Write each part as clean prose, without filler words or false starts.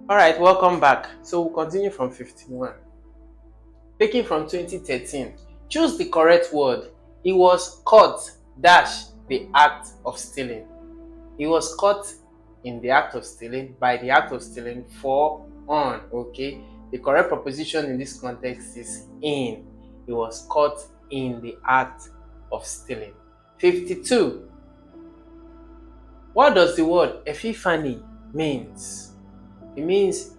All right, welcome back. So we'll continue from 51. Taken from 2013. Choose the correct word. He was caught dash the act of stealing. He was caught in the act of stealing, by the act of stealing, for, on. Okay. The correct preposition in this context is in. He was caught in the act of stealing. 52. What does the word epiphany means? It means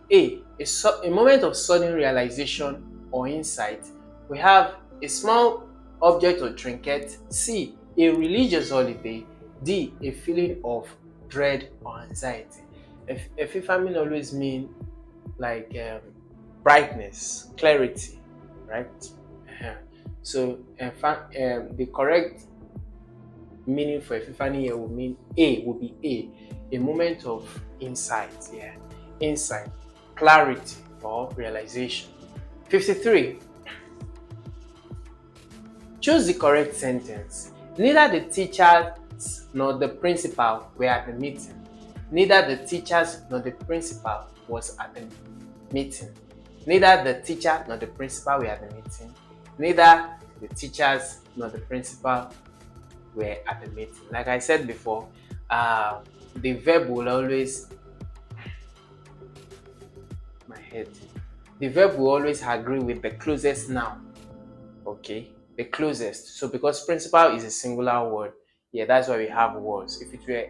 a moment of sudden realization or insight. We have a small object or trinket. C, a religious holiday. D, a feeling of dread or anxiety. Epiphany always mean like brightness, clarity, right? So the correct meaning for epiphany here will mean will be a moment of insight, insight, clarity or realization. 53. Choose the correct sentence. Neither the teachers nor the principal were at the meeting. Neither the teachers nor the principal was at the meeting. Neither the teacher nor the principal were at the meeting. Neither the teachers nor the principal were at the meeting. Like I said before, the verb will always agree with the closest noun. Okay, the closest. So because principal is a singular word, that's why we have was. If it were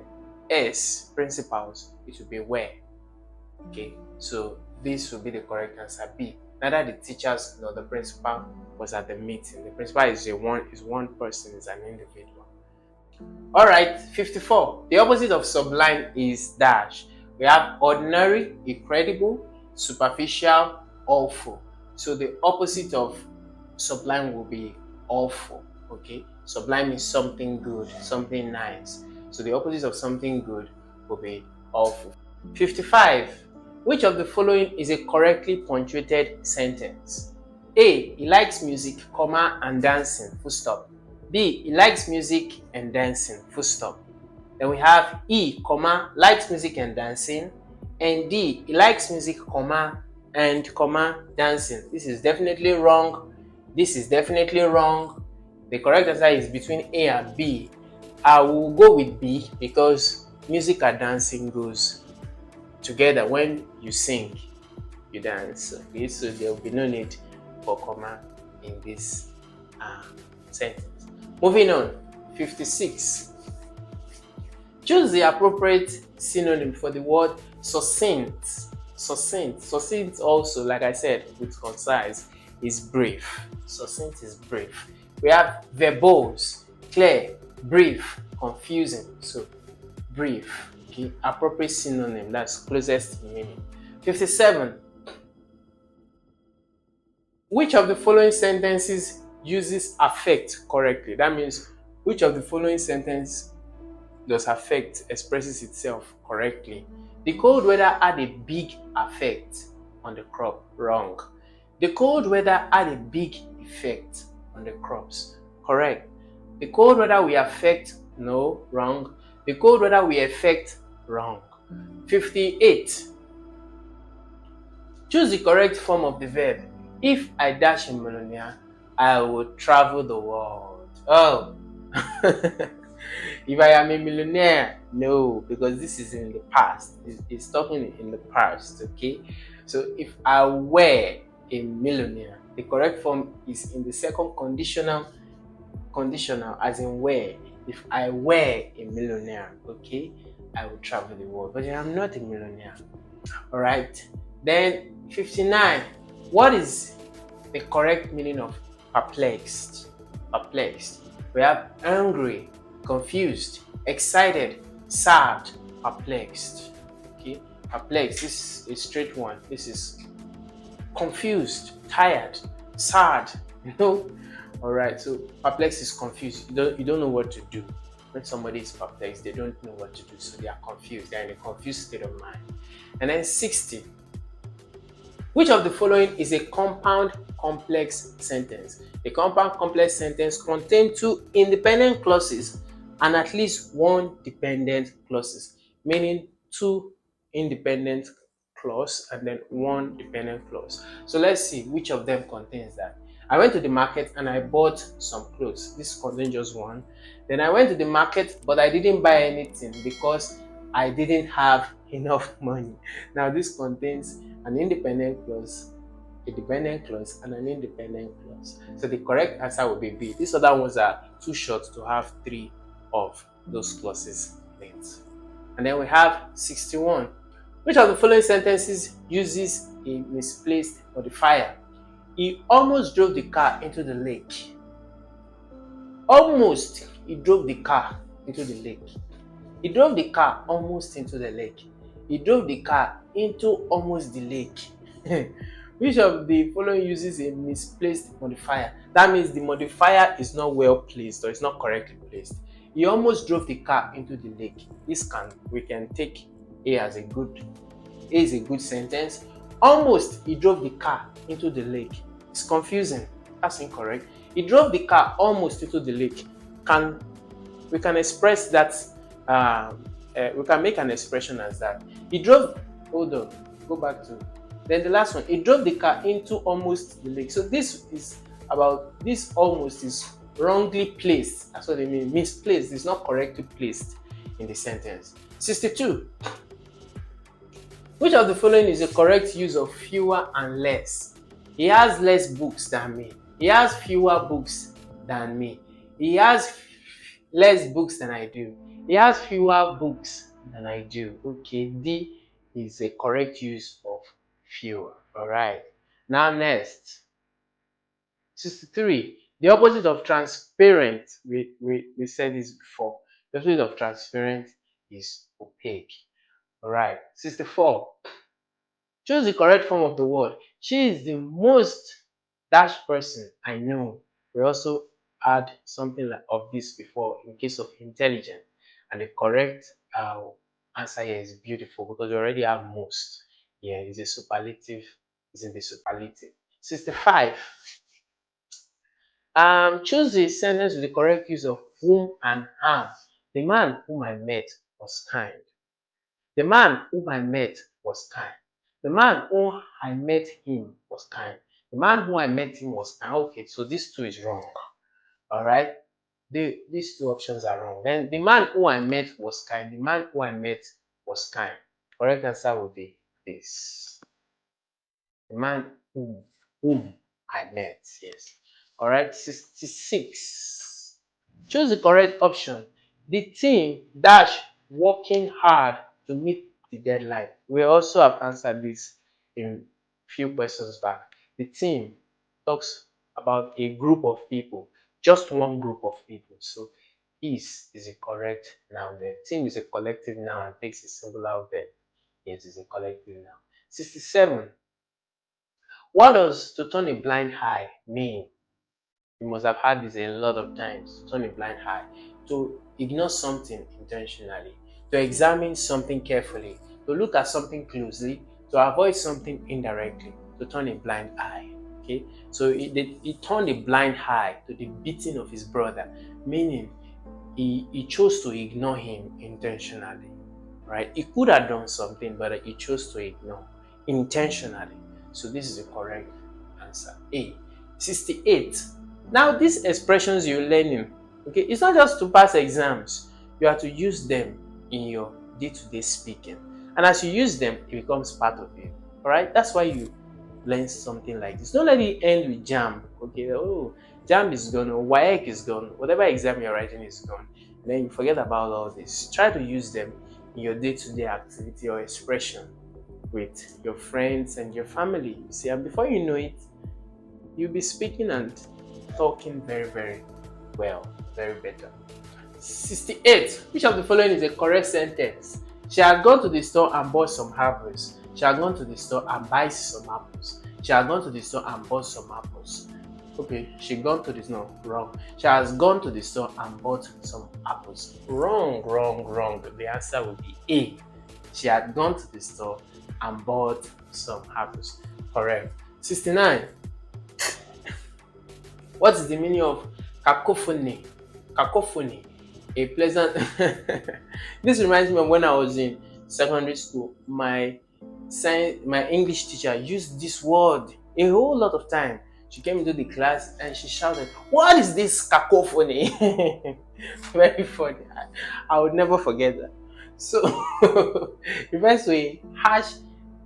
s, principals, it would be were. Okay, so this would be the correct answer. B, neither the teachers nor the principal was at the meeting. The principal is one person, is an individual. All right, 54. The opposite of sublime is dash. We have ordinary, incredible, superficial, awful. So the opposite of sublime will be awful. Okay, sublime is something good, something nice. So the opposite of something good will be awful. 55. Which of the following is a correctly punctuated sentence? A, he likes music, and dancing, full stop. B, he likes music and dancing, full stop. Then we have E, likes music and dancing, and D, he likes music, and dancing. This is definitely wrong. This is definitely wrong. The correct answer is between A and B. I will go with B because music and dancing goes together. When you sing, you dance. Okay, so there will be no need for comma in this sentence. Moving on, 56. Choose the appropriate synonym for the word succinct. Succinct also, like I said, with concise, is brief. Succinct is brief. We have verbose, clear, brief, confusing. So brief. Okay, appropriate synonym, that's closest to meaning. 57. Which of the following sentences uses affect correctly? That means which of the following sentence does affect expresses itself correctly? The cold weather had a big effect on the crop. Wrong. The cold weather had a big effect on the crops. Correct. The cold weather will affect. No. Wrong. The cold weather will affect. Wrong. 58. Choose the correct form of the verb. If I dash a millionaire, I will travel the world. Oh. If I am a millionaire, no, because this is in the past. It's talking in the past, okay? So if I were a millionaire, the correct form is in the second conditional, as in were. If I were a millionaire, okay, I will travel the world. But I am not a millionaire. All right. Then 59. What is the correct meaning of perplexed? Perplexed. We have angry, confused, excited, sad, perplexed. Okay, perplexed. This is a straight one. This is confused, tired, sad. All right. So perplexed is confused. You don't know what to do. When somebody is perplexed, they don't know what to do, so they are confused. They are in a confused state of mind. And then 60. Which of the following is a compound complex sentence? A compound complex sentence contains two independent clauses and at least one dependent clauses, meaning two independent clause and then one dependent clause. So let's see which of them contains that. I went to the market and I bought some clothes. This contains just one. Then I went to the market, but I didn't buy anything because I didn't have enough money. Now this contains an independent clause, a dependent clause, and an independent clause. So the correct answer will be B. These other ones are too short to have 3 of those clauses in it. And then we have 61. Which of the following sentences uses a misplaced modifier? He almost drove the car into the lake. Almost, he drove the car into the lake. He drove the car almost into the lake. He drove the car into almost the lake. Which of the following uses a misplaced modifier? That means the modifier is not well placed or it's not correctly placed. He almost drove the car into the lake. We can take A as a good sentence. Almost he drove the car into the lake. It's confusing. That's incorrect. He drove the car almost into the lake. We can express that. We can make an expression as that. He drove. Hold on. Go back to. Then the last one. He drove the car into almost the lake. So this is about this almost is wrongly placed. That's what I mean. Misplaced. It's not correctly placed in the sentence. 62. Which of the following is the correct use of fewer and less? He has less books than me. He has fewer books than me. He has less books than I do. He has fewer books than I do. Okay, D is a correct use of fewer. Alright. Now next. 63. The opposite of transparent. We said this before. The opposite of transparent is opaque. Alright. 64. Choose the correct form of the word. She is the most dash person I know. We also add something of this before in case of intelligent. And the correct answer here is beautiful because we already have most. Yeah, it's a superlative. It's in the superlative. 65. Choose the sentence with the correct use of whom and am. The man whom I met was kind. The man whom I met was kind. The man whom I met him was kind. The man whom I met him was kind. Okay, so these two is wrong. Alright? These two options are wrong. Then the man whom I met was kind. The man whom I met was kind. Correct answer would be this. The man whom I met. Yes. Alright, 66. Choose the correct option. The team dash working hard to meet the deadline. We also have answered this in few questions back. The team talks about a group of people, just one group of people. So is a correct noun there. Team is a collective noun and takes a singular verb. It is a collective noun. 67. What does to turn a blind eye mean? You must have heard this a lot of times. To turn a blind eye. To ignore something intentionally. To examine something carefully. To look at something closely. To avoid something indirectly. To turn a blind eye. Okay? So he turned a blind eye to the beating of his brother. Meaning, he chose to ignore him intentionally. Right? He could have done something, but he chose to ignore intentionally. So this is the correct answer. A. 68. Now these expressions you're learning, okay, it's not just to pass exams. You have to use them in your day-to-day speaking. And as you use them, it becomes part of you. Alright? That's why you learn something like this. Don't let it end with JAMB. Okay, oh, JAMB is gone, or WAEC is gone, whatever exam you're writing is gone. And then you forget about all this. Try to use them in your day-to-day activity or expression with your friends and your family. You see, and before you know it, you'll be speaking and talking very, very well, very better. 68. Which of the following is a correct sentence? She had gone to the store and bought some apples. She had gone to the store and buy some apples. She had gone to the store and bought some apples. Okay, she gone to the store. Wrong. She has gone to the store and bought some apples. Wrong, wrong, wrong. The answer will be A. She had gone to the store and bought some apples. Correct. 69. What is the meaning of cacophony? Cacophony. A pleasant. This reminds me of when I was in secondary school. My my English teacher used this word a whole lot of time. She came into the class and she shouted, "What is this cacophony?" Very funny. I would never forget that. So, the first way, harsh,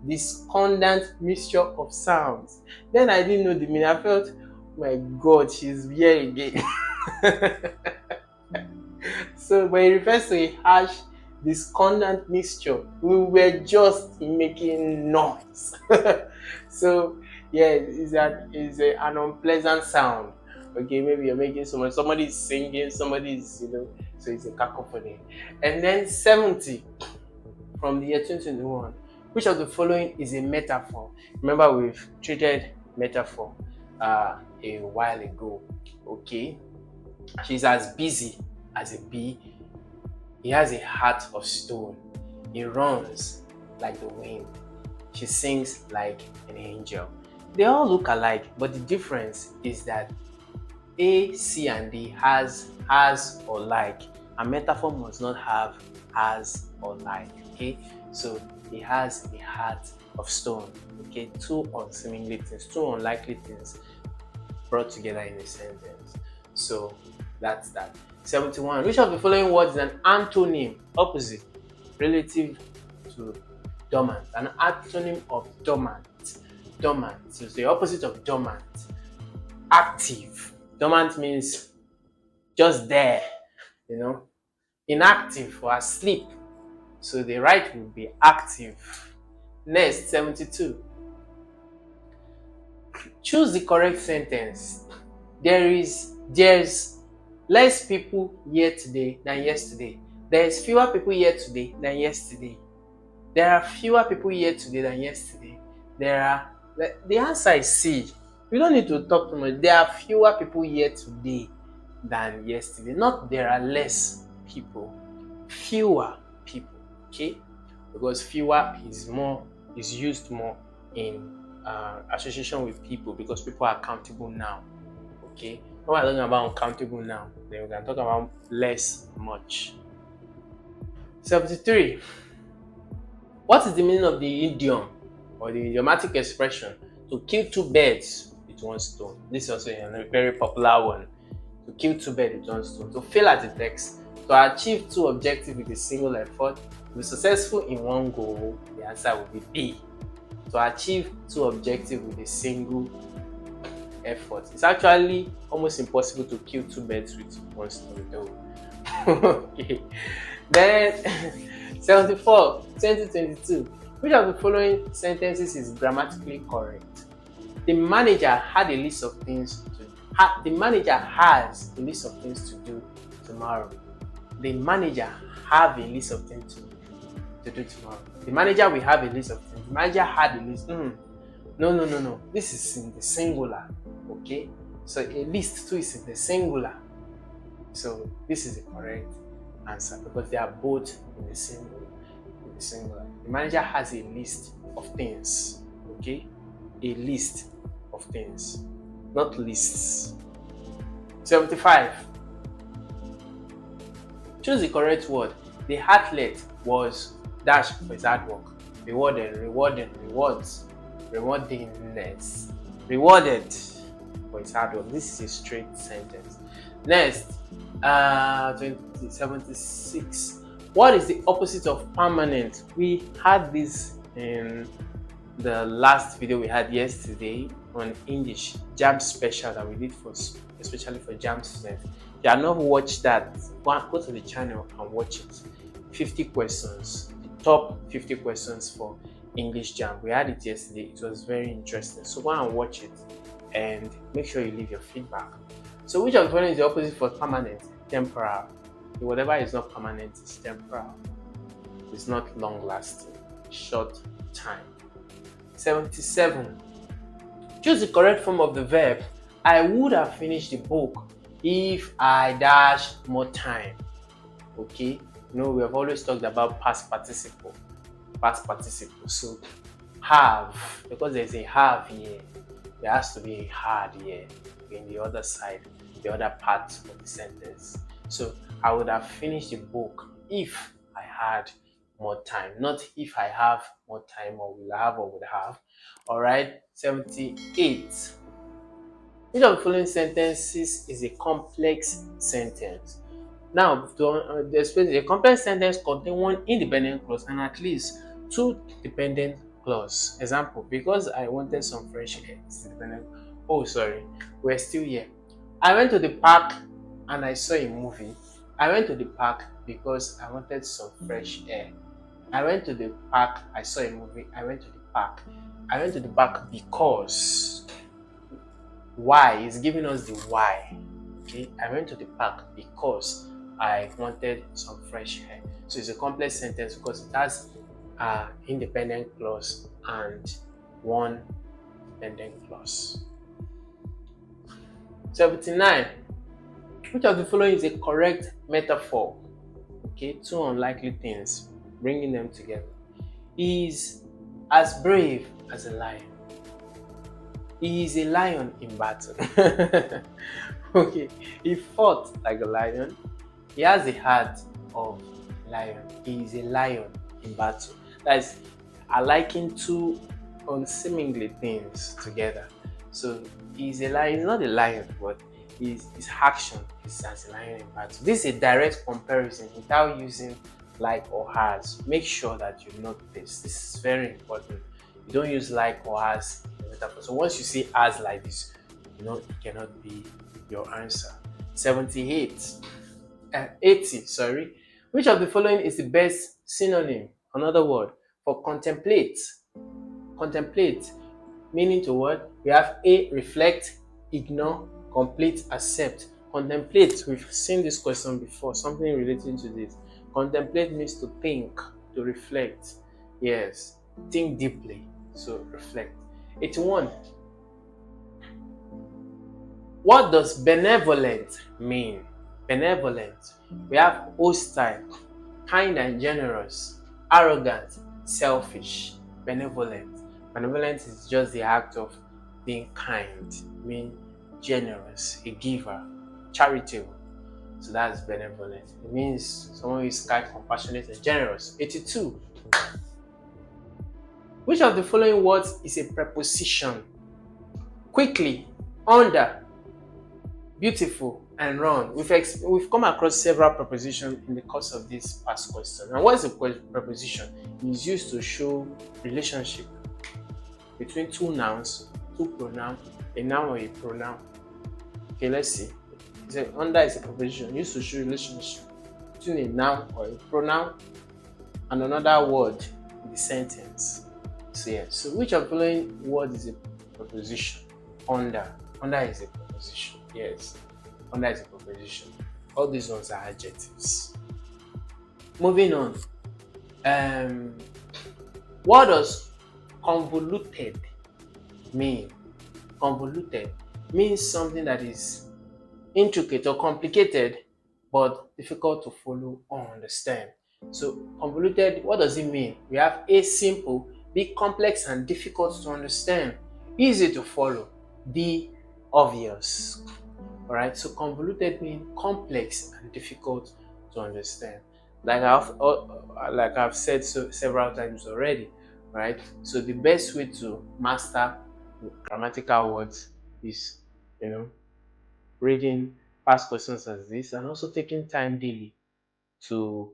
discordant mixture of sounds. Then I didn't know the meaning. I felt, my God, she's here again. So when it refers to a harsh, discordant mixture, we were just making noise. So yeah, an unpleasant sound. Okay, maybe you're making somebody's singing, somebody's, so it's a cacophony. And then 70 from the year 2021. Which of the following is a metaphor? Remember, we've treated metaphor a while ago. Okay, she's as busy as a bee. He has a heart of stone. He runs like the wind. She sings like an angel. They all look alike, but the difference is that A, C, and D has or like. A metaphor must not have has or like. Okay, so he has a heart of stone. Okay, two unseemly things, two unlikely things brought together in a sentence. So that's that. 71. Which of the following words is an antonym, opposite, relative to dormant? An antonym of dormant. Dormant. So it's the opposite of dormant. Active. Dormant means just there, Inactive or asleep. So the right would be active. Next, 72. Choose the correct sentence. There's less people here today than yesterday. There's fewer people here today than yesterday. There are fewer people here today than yesterday. The answer is C. We don't need to talk too much. There are fewer people here today than yesterday. Not there are less people. Fewer people. Okay? Because fewer is used more in association with people, because people are countable now. Okay, when we're talking about uncountable now, then we can talk about less much. 73. What is the meaning of the idiom or the idiomatic expression to kill two birds with one stone? This is also a very popular one. To kill two birds with one stone. To fail at the text, to achieve two objectives with a single effort, to be successful in one goal, the answer will be B. To achieve two objectives with a single effort. It's actually almost impossible to kill two birds with one stone though. Okay. Then 74, 2022. Which of the following sentences is grammatically correct? The manager had a list of things to the manager has a list of things to do tomorrow. The manager have a list of things to do tomorrow. The manager will have a list of things. The manager had a list. No. This is in the singular. Okay? So a list too is in the singular. So this is the correct answer because they are both in the singular. The manager has a list of things. Okay? A list of things. Not lists. 75. Choose the correct word. The athlete was dash for his hard work. Rewarded, rewards. Rewardingness. Rewarded for his hard work. This is a straight sentence. Next, 76. What is the opposite of permanent? We had this in the last video we had yesterday on English JAMB special that we did especially for JAMB students. If you have not watched that, go to the channel and watch it. 50 questions, the top 50 questions for English JAMB. We had it yesterday. It was very interesting. So go and watch it and make sure you leave your feedback. So which of the following is the opposite for permanent? Temporal. Whatever is not permanent is temporal. It's not long lasting. Short time. 77. Choose the correct form of the verb. I would have finished the book if I dash more time. Okay? We have always talked about past participle. So have, because there's a have here, there has to be a had here in the other side, the other part of the sentence. So I would have finished the book if I had more time, not if I have more time or will I have or would have. All right, 78. Which of the following sentences is a complex sentence? Now, to explain, a complex sentence contains one independent clause and at least two dependent clause. Example, because I wanted some fresh air. It's dependent. Oh, sorry, we're still here. I went to the park and I saw a movie. I went to the park because I wanted some fresh air. I went to the park, I saw a movie. I went to the park. I went to the park because. Why is giving us the why. Okay, I went to the park because I wanted some fresh air. So it's a complex sentence because it has an independent clause and one dependent clause. 79. Which of the following is a correct metaphor? Okay, two unlikely things, bringing them together. He is as brave as a lion. He is a lion in battle. Okay, he fought like a lion. He has the heart of a lion. He is a lion in battle. That is, I liken two unseemingly things together. So he's a lion. He's not a lion, but his action is as a lion in battle. This is a direct comparison without using like or has. Make sure that you note this. This is very important. You don't use like or has in the metaphor. So once you see as like this, you know it cannot be your answer. 78. 80, sorry. Which of the following is the best synonym, another word, for contemplate? Contemplate, meaning to what? We have A, reflect, ignore, complete, accept. Contemplate, we've seen this question before, something relating to this. Contemplate means to think, to reflect. Yes, think deeply, so reflect. 81. What does benevolent mean? Benevolent. We have hostile, kind and generous, arrogant, selfish, benevolent. Benevolent is just the act of being kind, being generous, a giver, charitable. So that's benevolent. It means someone who is kind, compassionate, and generous. 82. Which of the following words is a preposition? Quickly, under, beautiful, and run. We've come across several prepositions in the course of this past question. And what is a preposition? It is used to show relationship between two nouns, two pronouns, a noun or a pronoun. Okay, let's see. Under is a preposition used to show relationship between a noun or a pronoun and another word in the sentence. So yeah. So which of the following words is a preposition? Under. Under is a preposition. Yes. Under is a preposition. All these ones are adjectives. Moving on. What does convoluted mean? Convoluted means something that is intricate or complicated but difficult to follow or understand. So convoluted, what does it mean? We have A, simple, B, complex and difficult to understand, easy to follow, D, obvious. Alright, so convoluted means complex and difficult to understand. Like I've said several times already, right? So the best way to master grammatical words is, reading past questions as this and also taking time daily to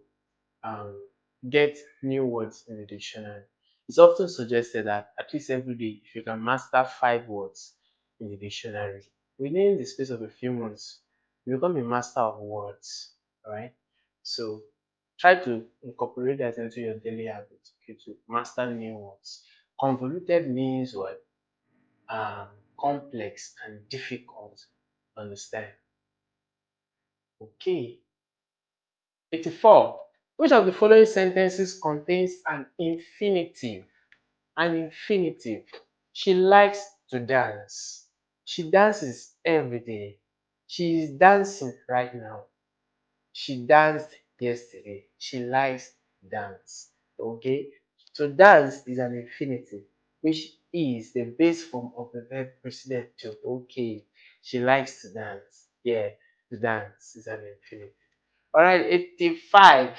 get new words in the dictionary. It's often suggested that at least every day, if you can master 5 words in the dictionary, within the space of a few months, you become a master of words, right? So try to incorporate that into your daily habits, okay, to master new words. Convoluted means what? Complex and difficult to understand. Okay. 84. Which of the following sentences contains an infinitive? An infinitive. She likes to dance. She dances every day. She is dancing right now. She danced yesterday. She likes to dance. Okay? So dance is an infinitive, which is the base form of the verb preceded to. Okay. She likes to dance. Yeah, to dance is an infinitive. Alright, 85.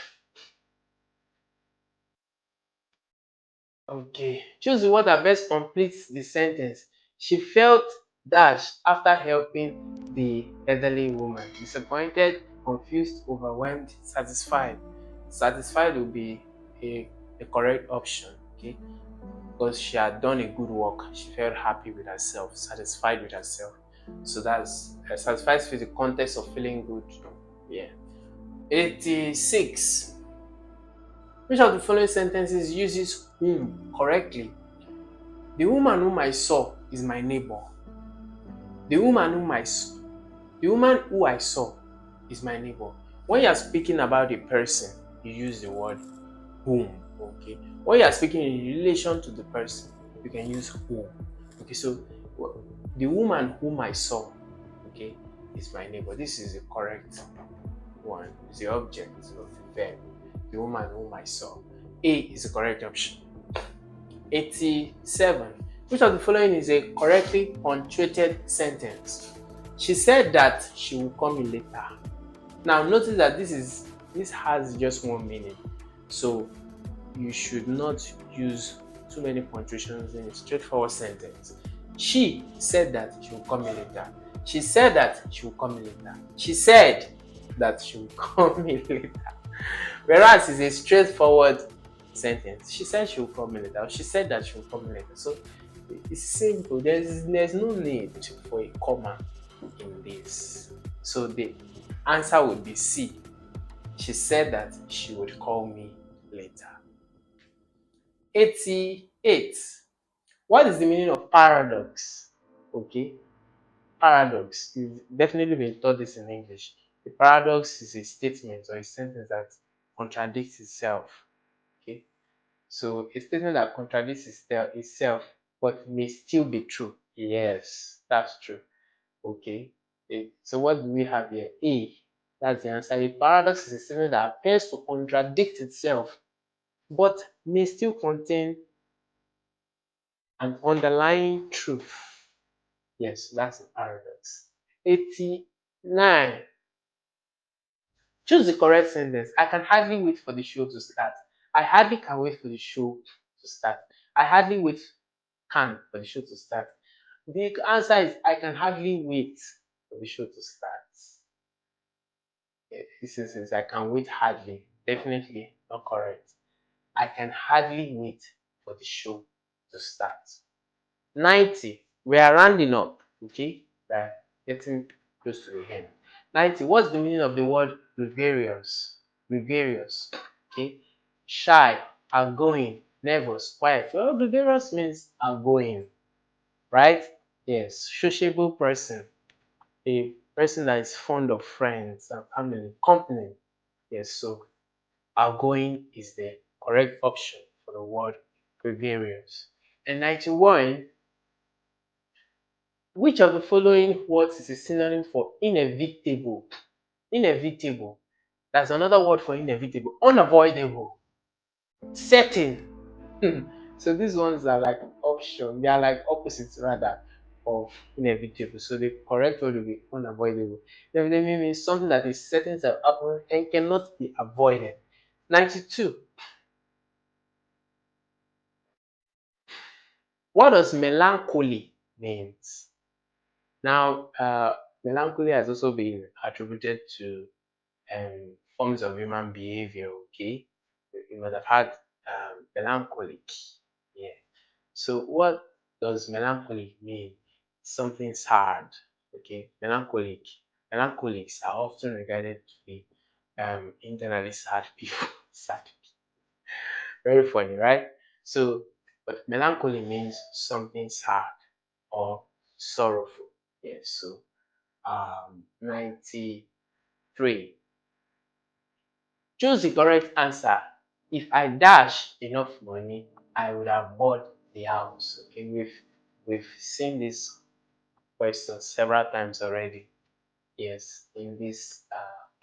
Okay. Choose the word that best completes the sentence. She felt dashed after helping the elderly woman. Disappointed, confused, overwhelmed, satisfied. Satisfied will be a correct option. Okay. Because she had done a good work. She felt happy with herself, satisfied with herself. So that's satisfied with the context of feeling good. Yeah. 86. Which of the following sentences uses whom correctly? The woman whom I saw is my neighbor. The woman whom I saw, the woman who I saw is my neighbor. When you are speaking about a person, you use the word whom. Okay. When you are speaking in relation to the person, you can use whom. Okay. So the woman whom I saw, okay, is my neighbor. This is the correct one. It's the object of the verb. The woman whom I saw. A is the correct option. 87. Which of the following is a correctly punctuated sentence? She said that she will call me later. Now notice that this has just one meaning. So you should not use too many punctuations in a straightforward sentence. She said that she will call me later. She said that she will call me later. She said that she will call me later. Whereas it's a straightforward sentence. She said she will call me later. She said that she will call me later. So it's simple. There's no need for a comma in this. So the answer would be C. She said that she would call me later. 88. What is the meaning of paradox? Okay. Paradox. You've definitely been taught this in English. A paradox is a statement or a sentence that contradicts itself. Okay. So a statement that contradicts itself but may still be true. Yes, that's true. Okay. So what do we have here? A. That's the answer. A paradox is a statement that appears to contradict itself but may still contain an underlying truth. Yes, that's a paradox. 89. Choose the correct sentence. I can hardly wait for the show to start. I hardly can wait for the show to start. I hardly wait can for the show to start. The answer is I can hardly wait for the show to start. This is I can wait hardly. Definitely not correct. I can hardly wait for the show to start. 90. We are rounding up. Okay? We are getting close to the end. 90. What's the meaning of the word gregarious? Gregarious. Okay? Shy, outgoing, nervous, quiet. Well, gregarious means outgoing, right? Yes. Sociable person. A person that is fond of friends and family, company. Yes. So outgoing is the correct option for the word gregarious. And 91. Which of the following words is a synonym for inevitable? Inevitable. That's another word for inevitable. Unavoidable. Certain. So these ones are like option. They are like opposites rather of inevitable. So the correct word will be unavoidable. Inevitable means something that is certain to happen and cannot be avoided. 92. What does melancholy means? Now, melancholy has also been attributed to forms of human behavior. Okay, you must have had melancholic. Yeah. So, what does melancholy mean? Something sad. Okay, melancholic. Melancholics are often regarded to be internally sad people. Sad. Very funny, right? So, but melancholy means something sad or sorrowful. Yes. So, 93. Choose the correct answer. If I dash enough money, I would have bought the house. Okay, we've seen this question several times already. Yes, in this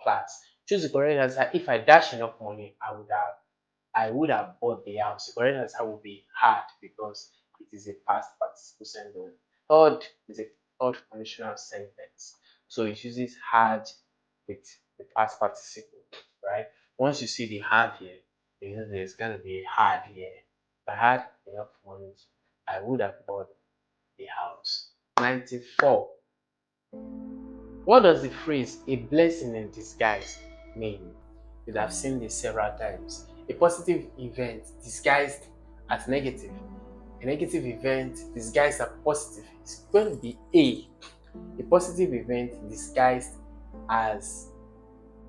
class. Choose the correct answer. If I dash enough money, I would have bought the house. The correct answer would be had because it is a past participle sentence. Third is a third conditional sentence. So it uses had with the past participle, right? Once you see the had here, you know there's gonna be a had here. If I had enough money, I would have bought a house. 94. What does the phrase "a blessing in disguise" mean? You'd have seen this several times. A positive event disguised as negative. A negative event disguised as positive. It's going to be a positive event disguised as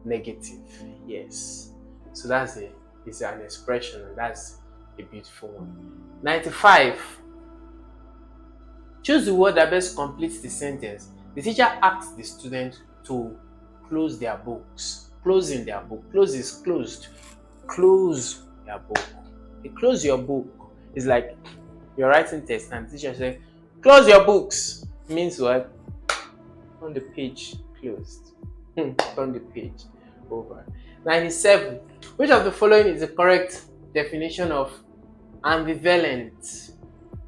negative. Yes. So that's it's an expression, and that's a beautiful one. 95. Choose the word that best completes the sentence. The teacher asks the student to close their books. Closing their book. Close is closed. Close their book. You close your book. It's like you're writing text and the teacher says, close your books. Means what? On the page closed. Turn the page over. 97. Which of the following is the correct definition of ambivalent?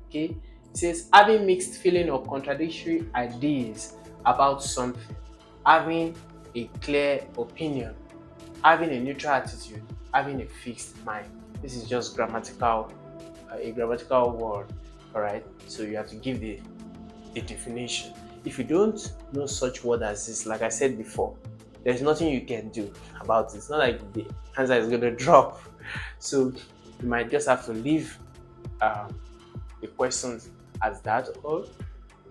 Okay. It says having mixed feeling or contradictory ideas about something, having a clear opinion, having a neutral attitude, having a fixed mind. This is just grammatical, a grammatical word. All right. So you have to give the definition. If you don't know such word as this, like I said before, there's nothing you can do about it. It's not like the answer is going to drop. So you might just have to leave the questions as that, or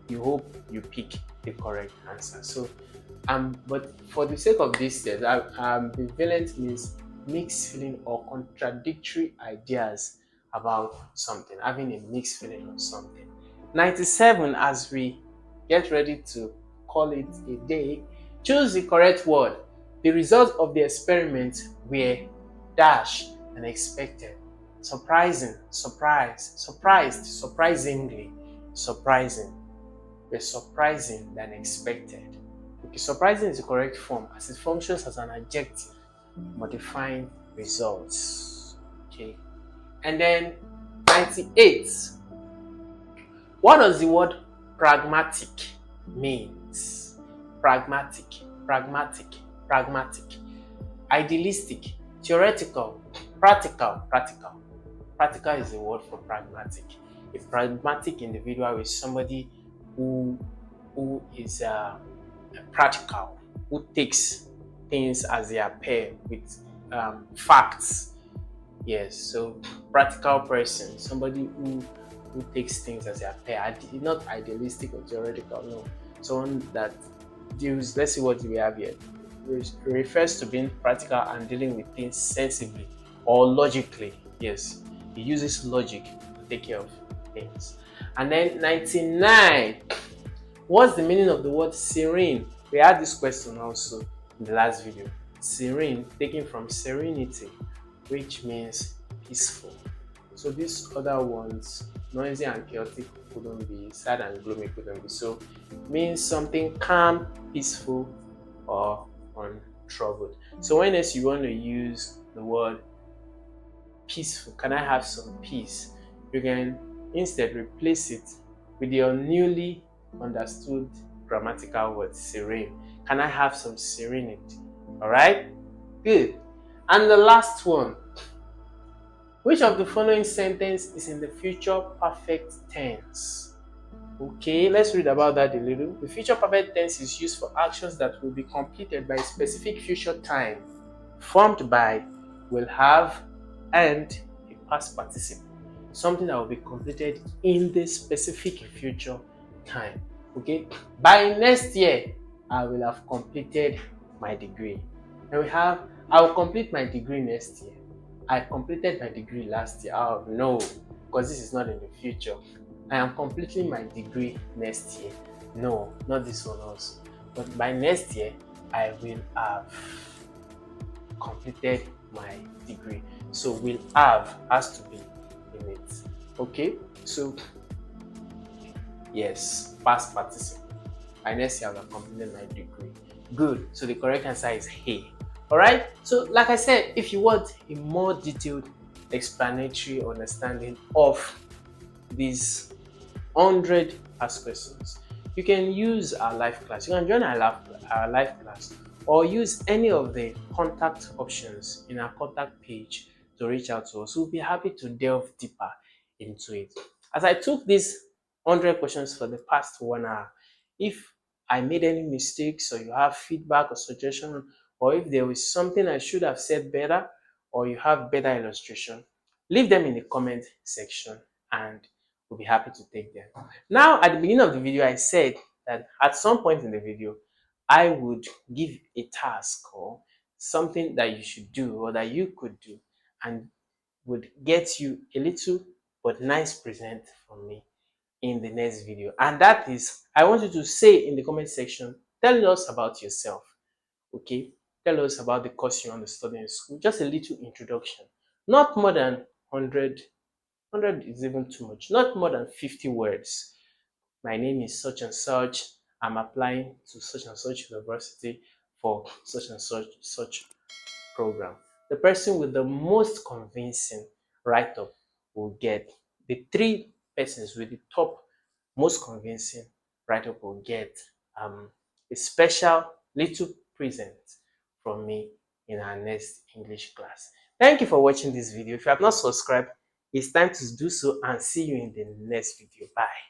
you hope you pick the correct answer. So but for the sake of this test, ambivalent means mixed feeling or contradictory ideas about something, having a mixed feeling on something. 97, as we get ready to call it a day, choose the correct word. The results of the experiment were dash and expected. Surprising, surprised, surprised, surprisingly, surprising. Were surprising than expected. Okay, surprising is the correct form as it functions as an adjective modifying results. Okay, and then 98. What does the word pragmatic means? Pragmatic, pragmatic, pragmatic. Idealistic, theoretical, practical, practical. Practical is the word for pragmatic. A pragmatic individual is somebody who is practical, who takes things as they appear with facts. Yes, so practical person, somebody who takes things as they appear, not idealistic or theoretical, no. Someone that deals, let's see what we have here. Refers to being practical and dealing with things sensibly or logically. Yes, he uses logic to take care of things. And then 99. What's the meaning of the word serene? We had this question also in the last video. Serene, taken from serenity, which means peaceful. So these other ones, noisy and chaotic couldn't be, sad and gloomy couldn't be. So it means something calm, peaceful, or untroubled. So when else you want to use the word peaceful, can I have some peace? You can instead replace it with your newly understood grammatical word serene. Can I have some serenity? All right, good. And the last one, which of the following sentence is in the future perfect tense? Okay, let's read about that a little. The future perfect tense is used for actions that will be completed by a specific future time, formed by will have and a past participle. Something that will be completed in the specific future time. Okay, by next year, I will have completed my degree. And we have, I will complete my degree next year. I completed my degree last year. Oh no, because this is not in the future. I am completing my degree next year. No, not this one also. But by next year, I will have completed my degree. So will have has to be in it. Okay, so yes, past participle. By next year, I will have completed my degree. Good. So the correct answer is hey. Alright, so like I said, if you want a more detailed explanatory understanding of these 100 past questions, you can use our live class. You can join our live class or use any of the contact options in our contact page to reach out to us. We'll be happy to delve deeper into it. As I took these 100 questions for the past 1 hour, if I made any mistakes or you have feedback or suggestion, or if there was something I should have said better, or you have better illustration, leave them in the comment section and we'll be happy to take them. Now, at the beginning of the video, I said that at some point in the video, I would give a task or something that you should do or that you could do and would get you a little but nice present from me in the next video. And that is, I want you to say in the comment section, tell us about yourself. Okay, tell us about the course you want to study in school. Just a little introduction, not more than 100 is even too much, not more than 50 words. My name is such and such. I'm applying to such and such university for such and such program. The person with the most convincing write-up will get, the 3 persons with the top most convincing write-up will get a special little present from me in our next English class. Thank you for watching this video. If you have not subscribed, it's time to do so, and see you in the next video. Bye.